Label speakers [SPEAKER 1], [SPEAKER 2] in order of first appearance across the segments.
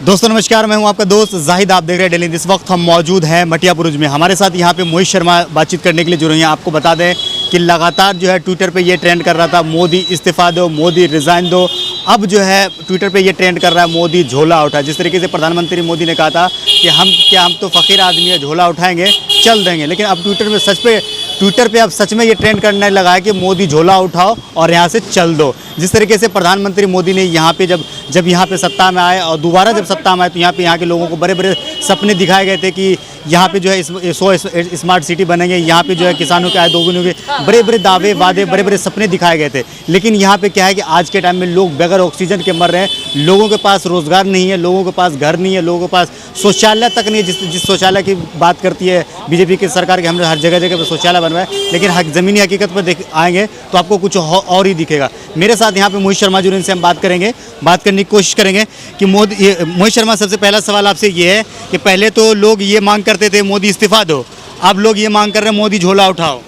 [SPEAKER 1] दोस्तों नमस्कार, मैं हूं आपका दोस्त जाहिद। आप देख रहे हैं डेली। इस वक्त हम मौजूद हैं मटियापुरुष में। हमारे साथ यहां पे मोहित शर्मा बातचीत करने के लिए जुड़े हैं। आपको बता दें कि लगातार जो है ट्विटर पे ये ट्रेंड कर रहा था, मोदी इस्तीफा दो, मोदी रिज़ाइन दो। अब जो है ट्विटर पे ये ट्रेंड कर रहा है, मोदी झोला उठा। जिस तरीके से प्रधानमंत्री मोदी ने कहा था कि हम तो फ़कीर आदमी है, झोला उठाएंगे चल देंगे, लेकिन अब ट्विटर पे अब सच में ये ट्रेंड करने लगा है कि मोदी झोला उठाओ और यहाँ से चल दो। जिस तरीके से प्रधानमंत्री मोदी ने यहाँ पे जब यहाँ पे सत्ता में आए और दोबारा जब सत्ता में आए तो यहाँ के लोगों को बड़े बड़े सपने दिखाए गए थे कि यहाँ पे जो है 100 स्मार्ट सिटी बनेंगे, यहाँ पे जो है किसानों की आय दोगुनी होगी, बड़े बड़े दावे वादे, बड़े बड़े सपने दिखाए गए थे। लेकिन यहाँ पे क्या है कि आज के टाइम में लोग बगैर ऑक्सीजन के मर रहे हैं। लोगों के पास रोज़गार नहीं है, लोगों के पास घर नहीं है, लोगों के पास शौचालय तक नहीं है। जिस शौचालय की बात करती है बीजेपी की सरकार की, हमने हर जगह पर शौचालय बनवाए, लेकिन ज़मीनी हकीकत पर आएंगे तो आपको कुछ और ही दिखेगा। मेरे साथ यहाँ पे मोहित शर्मा जी, इनसे हम बात करने की कोशिश करेंगे कि मोहित शर्मा, सबसे पहला सवाल आपसे ये है कि पहले तो लोग ये मांग करते थे मोदी इस्तीफा दो, अब लोग ये मांग कर रहे हैं मोदी झोला उठाओ।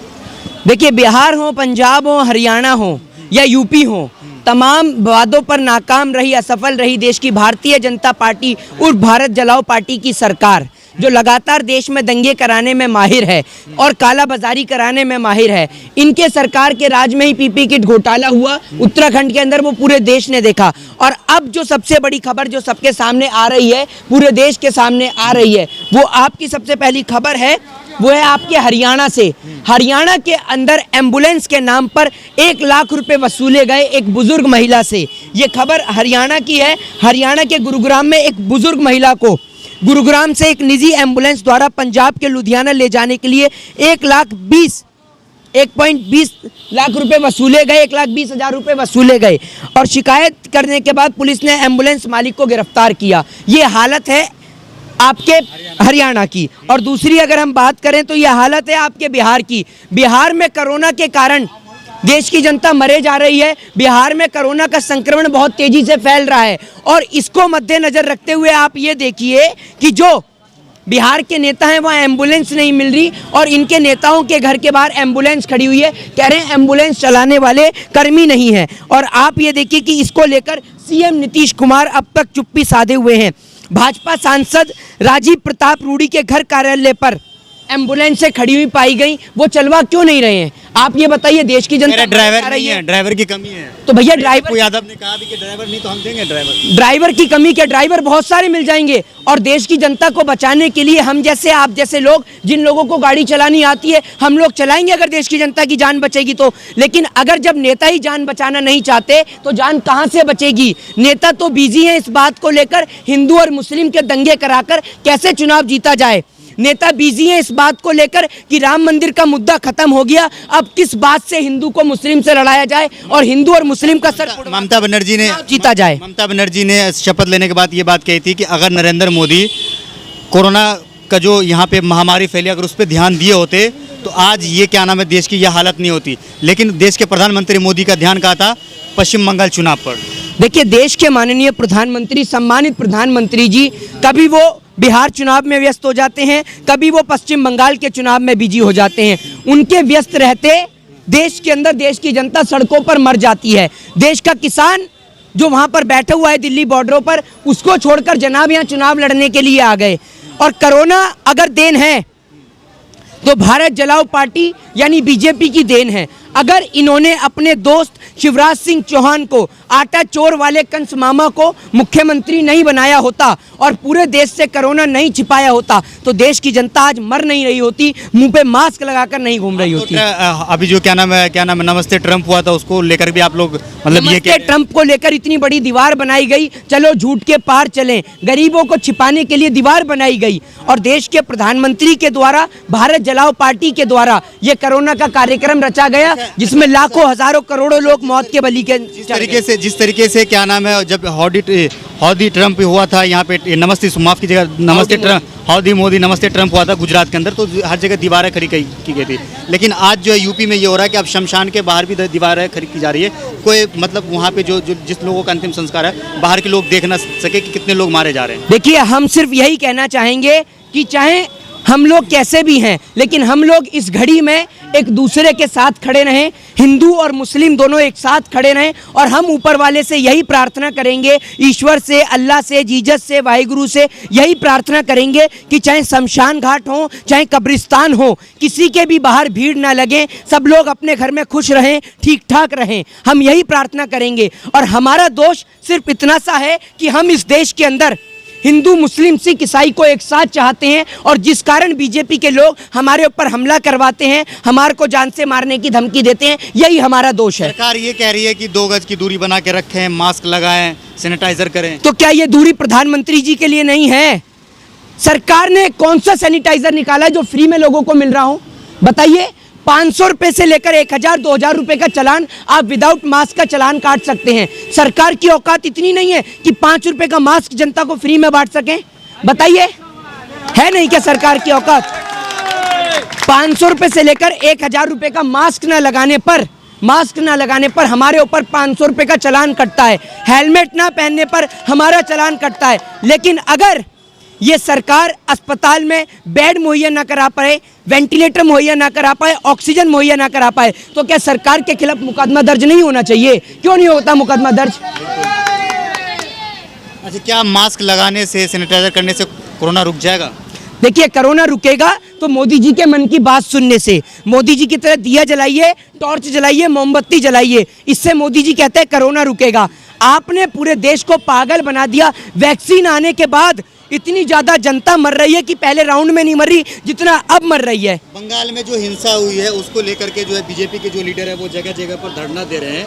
[SPEAKER 2] देखिए, बिहार हो, पंजाब हो, हरियाणा हो या यूपी हो, तमाम वादों पर नाकाम रही, असफल रही देश की भारतीय जनता पार्टी और भारत जलाओ पार्टी की सरकार, जो लगातार देश में दंगे कराने में माहिर है और काला बाजारी कराने में माहिर है। इनके सरकार के राज में ही पीपी किट घोटाला हुआ उत्तराखंड के अंदर, वो पूरे देश ने देखा। और अब जो सबसे बड़ी खबर जो सबके सामने आ रही है, पूरे देश के सामने आ रही है, वो आपकी सबसे पहली खबर है, वो है आपके हरियाणा से। हरियाणा के अंदर एम्बुलेंस के नाम पर 1 लाख रुपए वसूले गए एक बुजुर्ग महिला से। ये खबर हरियाणा की है। हरियाणा के गुरुग्राम में एक बुजुर्ग महिला को गुरुग्राम से एक निजी एम्बुलेंस द्वारा पंजाब के लुधियाना ले जाने के लिए 1.20 लाख रुपए वसूले गए, 1,20,000 रुपए वसूले गए। और शिकायत करने के बाद पुलिस ने एम्बुलेंस मालिक को गिरफ्तार किया। ये हालत है आपके हरियाणा की। और दूसरी अगर हम बात करें तो यह हालत है आपके बिहार की। बिहार में कोरोना के कारण देश की जनता मरे जा रही है। बिहार में कोरोना का संक्रमण बहुत तेजी से फैल रहा है और इसको मद्देनजर रखते हुए आप ये देखिए कि जो बिहार के नेता हैं वहाँ एम्बुलेंस नहीं मिल रही और इनके नेताओं के घर के बाहर एम्बुलेंस खड़ी हुई है। कह रहे हैं एम्बुलेंस चलाने वाले कर्मी नहीं हैं। और आप ये देखिए कि इसको लेकर सीएम नीतीश कुमार अब तक चुप्पी साधे हुए हैं। भाजपा सांसद राजीव प्रताप रूडी के घर कार्यालय पर एम्बुलेंसें खड़ी हुई पाई गई, वो चलवा क्यों नहीं रहे हैं? आप ये बताइए, देश की जनता
[SPEAKER 1] ड्राइवर नहीं है, ड्राइवर की कमी है।
[SPEAKER 2] तो भैया ड्राइवर,
[SPEAKER 1] यादव ने कहा भी कि ड्राइवर नहीं तो हम देंगे
[SPEAKER 2] ड्राइवर की कमी क्या, ड्राइवर बहुत सारे मिल जाएंगे। और देश की जनता को बचाने के लिए हम जैसे, आप जैसे लोग, जिन लोगों को गाड़ी चलानी आती है, हम लोग चलाएंगे अगर देश की जनता की जान बचेगी तो। लेकिन अगर जब नेता ही जान बचाना नहीं चाहते तो जान कहाँ से बचेगी? नेता तो बिजी है इस बात को लेकर हिंदू और मुस्लिम के दंगे कराकर कैसे चुनाव जीता जाए। नेता बिजी है इस बात को लेकर कि राम मंदिर का मुद्दा खत्म हो गया, अब किस बात से हिंदू को मुस्लिम से लड़ाया जाए और हिंदू और मुस्लिम का सर
[SPEAKER 1] ममता बनर्जी ने
[SPEAKER 2] जीता जाए।
[SPEAKER 1] ममता बनर्जी ने शपथ लेने के बाद ये बात कही थी कि अगर नरेंद्र मोदी कोरोना का जो यहाँ पे महामारी फैली, अगर उस पर ध्यान दिए होते तो आज ये क्या नाम है, देश की यह हालत नहीं होती। लेकिन देश के प्रधानमंत्री मोदी का ध्यान कहा था पश्चिम बंगाल चुनाव पर।
[SPEAKER 2] देखिए, देश के माननीय प्रधानमंत्री, सम्मानित प्रधानमंत्री जी, कभी वो बिहार चुनाव में व्यस्त हो जाते हैं, कभी वो पश्चिम बंगाल के चुनाव में बिजी हो जाते हैं। उनके व्यस्त रहते देश के अंदर देश की जनता सड़कों पर मर जाती है। देश का किसान जो वहाँ पर बैठा हुआ है दिल्ली बॉर्डरों पर, उसको छोड़कर जनाब यहाँ चुनाव लड़ने के लिए आ गए। और कोरोना अगर देन है तो भारत जलाओ पार्टी यानी बीजेपी की देन है। अगर इन्होंने अपने दोस्त शिवराज सिंह चौहान को, आटा चोर वाले कंस मामा को मुख्यमंत्री नहीं बनाया होता और पूरे देश से कोरोना नहीं छिपाया होता तो देश की जनता आज मर नहीं रही होती, मुंह पे मास्क लगाकर नहीं घूम रही होती।
[SPEAKER 1] अभी जो क्या नाम है नमस्ते ट्रंप हुआ था, उसको लेकर भी आप लोग मतलब ये
[SPEAKER 2] ट्रंप को लेकर इतनी बड़ी दीवार बनाई गई। चलो झूठ के पार चलें, गरीबों को छिपाने के लिए दीवार बनाई गई। और देश के प्रधानमंत्री के द्वारा, भारत जलाओ पार्टी के द्वारा ये कोरोना का कार्यक्रम रचा गया जिसमें लाखों हजारों करोड़ों लोग मौत के बलि के
[SPEAKER 1] जिस तरीके से क्या नाम है, जब हौदी ट्रंप हुआ था यहाँ पे, नमस्ते, माफ कीजिएगा, नमस्ते ट्रंप, हौदी मोदी नमस्ते ट्रंप हुआ था गुजरात के अंदर, तो हर जगह दीवारें खड़ी की गई थी। लेकिन आज जो है यूपी में ये हो रहा है कि अब शमशान के बाहर भी दीवारें खड़ी की जा रही है। कोई मतलब वहाँ पे जो जिस लोगों का अंतिम संस्कार है, बाहर के लोग देख ना सके कि कितने लोग मारे जा रहे हैं।
[SPEAKER 2] देखिए, हम सिर्फ यही कहना चाहेंगे कि चाहे हम लोग कैसे भी हैं, लेकिन हम लोग इस घड़ी में एक दूसरे के साथ खड़े रहें, हिंदू और मुस्लिम दोनों एक साथ खड़े रहें। और हम ऊपर वाले से यही प्रार्थना करेंगे, ईश्वर से, अल्लाह से, जीसस से, वाहिगुरु से यही प्रार्थना करेंगे कि चाहे शमशान घाट हो, चाहे कब्रिस्तान हो, किसी के भी बाहर भीड़ ना लगे, सब लोग अपने घर में खुश रहें, ठीक ठाक रहें। हम यही प्रार्थना करेंगे। और हमारा दोष सिर्फ इतना सा है कि हम इस देश के अंदर हिंदू, मुस्लिम, सिख, ईसाई को एक साथ चाहते हैं, और जिस कारण बीजेपी के लोग हमारे ऊपर हमला करवाते हैं, हमारे को जान से मारने की धमकी देते हैं, यही हमारा दोष है।
[SPEAKER 1] सरकार ये कह रही है कि 2 गज की दूरी बना के रखें, मास्क लगाएं, सैनिटाइजर करें।
[SPEAKER 2] तो क्या ये दूरी प्रधानमंत्री जी के लिए नहीं है? सरकार ने कौन सा सैनिटाइजर निकाला है जो फ्री में लोगों को मिल रहा हो? बताइए। 500 रुपये से लेकर 1000, 2000 रुपये का चालान, आप विदाउट मास्क का चालान काट सकते हैं। सरकार की औकात इतनी नहीं है कि 5 रुपये का मास्क जनता को फ्री में बांट सकें? बताइए, है नहीं क्या सरकार की औकात? 500 रुपये से लेकर 1000 रुपये का मास्क न लगाने पर हमारे ऊपर 500 रुपये का चालान कटता है। हेलमेट ना पहनने पर हमारा चालान कटता है। लेकिन अगर ये सरकार अस्पताल में बेड मुहैया ना करा पाए, वेंटिलेटर मुहैया ना करा पाए, ऑक्सीजन मुहैया ना करा पाए, तो क्या सरकार के खिलाफ मुकदमा दर्ज नहीं होना चाहिए? क्यों नहीं होता मुकदमा दर्ज?
[SPEAKER 1] अच्छा, क्या मास्क लगाने से, सैनिटाइजर करने से कोरोना रुक जाएगा?
[SPEAKER 2] देखिए, कोरोना रुकेगा तो मोदी जी के मन की बात सुनने से। मोदी जी की तरह दिया जलाइए, टॉर्च जलाइए, मोमबत्ती जलाइए, इससे मोदी जी कहते हैं कोरोना रुकेगा। आपने पूरे देश को पागल बना दिया। वैक्सीन आने के बाद इतनी ज़्यादा जनता मर रही है कि पहले राउंड में नहीं मर रही जितना अब मर रही है।
[SPEAKER 1] बंगाल में जो हिंसा हुई है उसको लेकर के जो है बीजेपी के जो लीडर है वो जगह जगह पर धरना दे रहे हैं।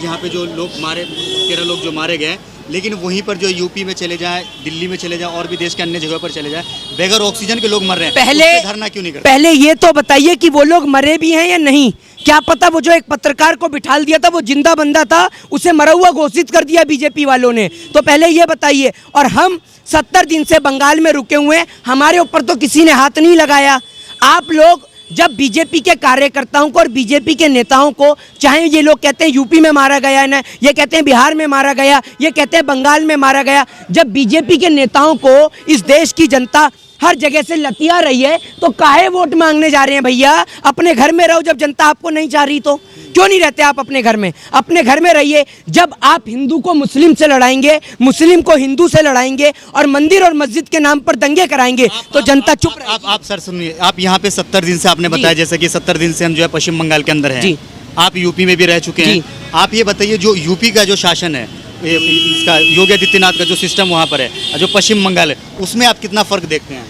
[SPEAKER 1] यहाँ पे जो लोग 13 लोग जो मारे गए, लेकिन वहीं पर जो यूपी में चले जाएं, दिल्ली में चले जाएं और भी देश के अन्य जगह पर चले जाएं, बगैर ऑक्सीजन के लोग मर रहे हैं।
[SPEAKER 2] पहले
[SPEAKER 1] धरना क्यों नहीं करते?
[SPEAKER 2] पहले ये तो बताइए कि वो लोग मरे भी हैं या नहीं? क्या पता वो जो एक पत्रकार को बिठाल दिया था वो जिंदा बंदा था, उसे मरा हुआ घोषित कर दिया बीजेपी वालों ने। तो पहले ये बताइए। और हम 70 दिन से बंगाल में रुके हुए हैं, हमारे ऊपर तो किसी ने हाथ नहीं लगाया। आप लोग जब बीजेपी के कार्यकर्ताओं को और बीजेपी के नेताओं को, चाहे ये लोग कहते हैं यूपी में मारा गया है ना, ये कहते हैं बिहार में मारा गया, ये कहते हैं बंगाल में मारा गया, जब बीजेपी के नेताओं को इस देश की जनता हर जगह से लतिया रही है, तो काहे वोट मांगने जा रहे हैं भैया? अपने घर में रहो। जब जनता आपको नहीं चाह रही तो क्यों नहीं रहते आप अपने घर में? अपने घर में रहिए। जब आप हिंदू को मुस्लिम से लड़ाएंगे, मुस्लिम को हिंदू से लड़ाएंगे और मंदिर और मस्जिद के नाम पर दंगे कराएंगे तो जनता चुप रहेगी।
[SPEAKER 1] आप सर सुनिए, आप यहाँ पे 70 दिन से आपने बताया, जैसे कि 70 दिन से हम जो है पश्चिम बंगाल के अंदर हैं। आप यूपी में भी रह चुके हैं। आप ये बताइए, जो यूपी का जो शासन है, इसका योगी आदित्यनाथ का जो सिस्टम वहाँ पर है, जो पश्चिम बंगाल है, उसमें आप कितना फर्क देखते हैं?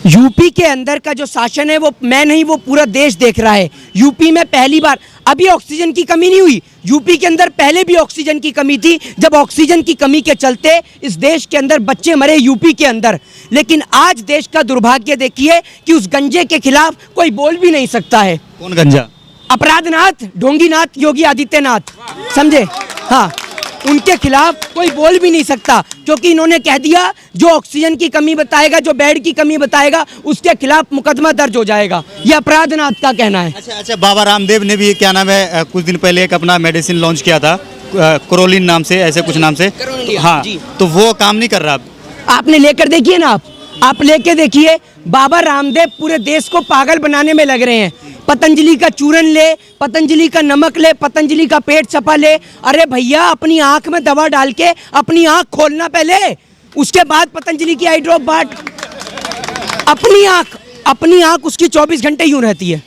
[SPEAKER 2] यूपी के अंदर का जो शासन है वो मैं नहीं, वो पूरा देश देख रहा है। यूपी में पहली बार अभी ऑक्सीजन की कमी नहीं हुई। यूपी के अंदर पहले भी ऑक्सीजन की कमी थी, जब ऑक्सीजन की कमी के चलते इस देश के अंदर बच्चे मरे यूपी के अंदर। लेकिन आज देश का दुर्भाग्य देखिए कि उस गंजे के खिलाफ कोई बोल भी नहीं सकता है।
[SPEAKER 1] कौन गंजा?
[SPEAKER 2] अपराधनाथ, ढोंगीनाथ, योगी आदित्यनाथ, समझे? हाँ, उनके खिलाफ कोई बोल भी नहीं सकता, क्योंकि इन्होंने कह दिया जो ऑक्सीजन की कमी बताएगा, जो बेड की कमी बताएगा, उसके खिलाफ मुकदमा दर्ज हो जाएगा। ये अपराधनाथ का कहना है।
[SPEAKER 1] अच्छा, बाबा रामदेव ने भी क्या नाम है, कुछ दिन पहले एक अपना मेडिसिन लॉन्च किया था, क्रोलिन नाम से, ऐसे कुछ नाम से। हाँ, तो वो काम नहीं कर रहा।
[SPEAKER 2] आपने लेकर देखिए ना, आप लेके देखिए। बाबा रामदेव पूरे देश को पागल बनाने में लग रहे हैं। पतंजलि का चूरन ले, पतंजलि का नमक ले, पतंजलि का पेट सफा ले। अरे भैया, अपनी आंख में दवा डाल के अपनी आंख खोलना पहले, उसके बाद पतंजलि की आई ड्रॉप बाट। अपनी आंख उसकी 24 घंटे यूं रहती है,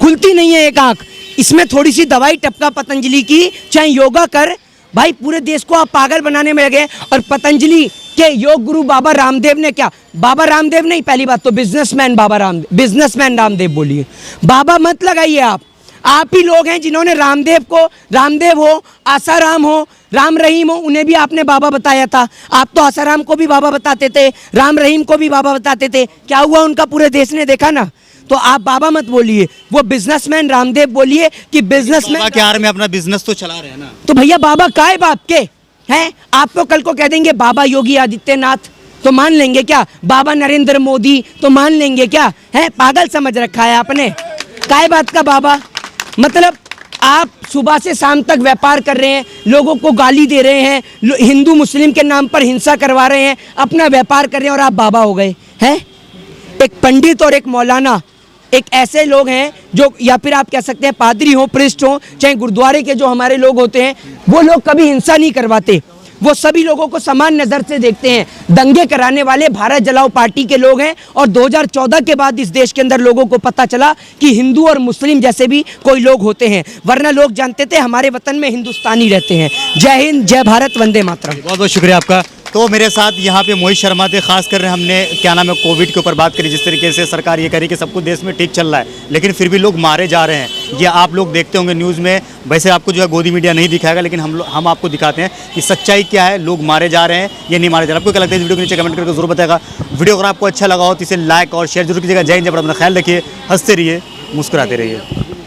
[SPEAKER 2] खुलती नहीं है एक आंख। इसमें थोड़ी सी दवाई टपका पतंजलि की, चाहे योगा कर। भाई, पूरे देश को आप पागल बनाने में लगे। और पतंजलि के योग गुरु बाबा रामदेव ने क्या, बाबा रामदेव नहीं, पहली बात तो बिजनेसमैन बाबा रामदेव, बिजनेसमैन रामदेव बोलिए, बाबा मत लगाइए। आप ही लोग हैं जिन्होंने रामदेव को, रामदेव हो, आसाराम हो, राम रहीम हो, उन्हें भी आपने बाबा बताया था। आप तो आसाराम को भी बाबा बताते थे, राम रहीम को भी बाबा बताते थे। क्या हुआ उनका? पूरे देश ने देखा ना। तो आप बाबा मत बोलिए, वो बिजनेसमैन रामदेव बोलिए कि बिजनेसमैन
[SPEAKER 1] के आड़ में अपना बिजनेस तो चला रहे हैं ना।
[SPEAKER 2] तो भैया, बाबा का है बाप के हैं? आपको कल को कह देंगे बाबा योगी आदित्यनाथ, तो मान लेंगे क्या? बाबा नरेंद्र मोदी, तो मान लेंगे क्या? है पागल समझ रखा है आपने। काय बात का बाबा? मतलब आप सुबह से शाम तक व्यापार कर रहे हैं, लोगों को गाली दे रहे हैं, हिंदू मुस्लिम के नाम पर हिंसा करवा रहे हैं, अपना व्यापार कर रहे हैं, और आप बाबा हो गए हैं। एक पंडित और एक मौलाना, एक ऐसे लोग हैं जो, या फिर आप कह सकते हैं पादरी हो, प्रिस्ट हो, चाहे गुरुद्वारे के जो हमारे लोग होते हैं, वो लोग कभी हिंसा नहीं करवाते। वो सभी लोगों को समान नज़र से देखते हैं। दंगे कराने वाले भारत जलाओ पार्टी के लोग हैं। और 2014 के बाद इस देश के अंदर लोगों को पता चला कि हिंदू और मुस्लिम जैसे भी कोई लोग होते हैं, वरना लोग जानते थे हमारे वतन में हिंदुस्तानी रहते हैं। जय हिंद, जय भारत, वंदे मातरम।
[SPEAKER 1] बहुत बहुत शुक्रिया आपका। तो मेरे साथ यहाँ पे मोहित शर्मा थे। खास कर हमने क्या नाम है कोविड के ऊपर बात करी, जिस तरीके से सरकार ये करी कि सब कुछ देश में ठीक चल रहा है, लेकिन फिर भी लोग मारे जा रहे हैं। ये आप लोग देखते होंगे न्यूज़ में। वैसे आपको जो है गोदी मीडिया नहीं दिखाएगा, लेकिन हम आपको दिखाते हैं कि सच्चाई क्या है, लोग मारे जा रहे हैं या नहीं मारे जा रहे हैं। आपको क्या लगता है इस वीडियो के नीचे कमेंट करके जरूर बताएगा। वीडियो अगर आपको अच्छा लगा हो तो इसे लाइक और शेयर जरूर कीजिएगा। जय हिंद, जय भारत, अपना ख्याल रखिए, हंसते रहिए, मुस्कुराते रहिए।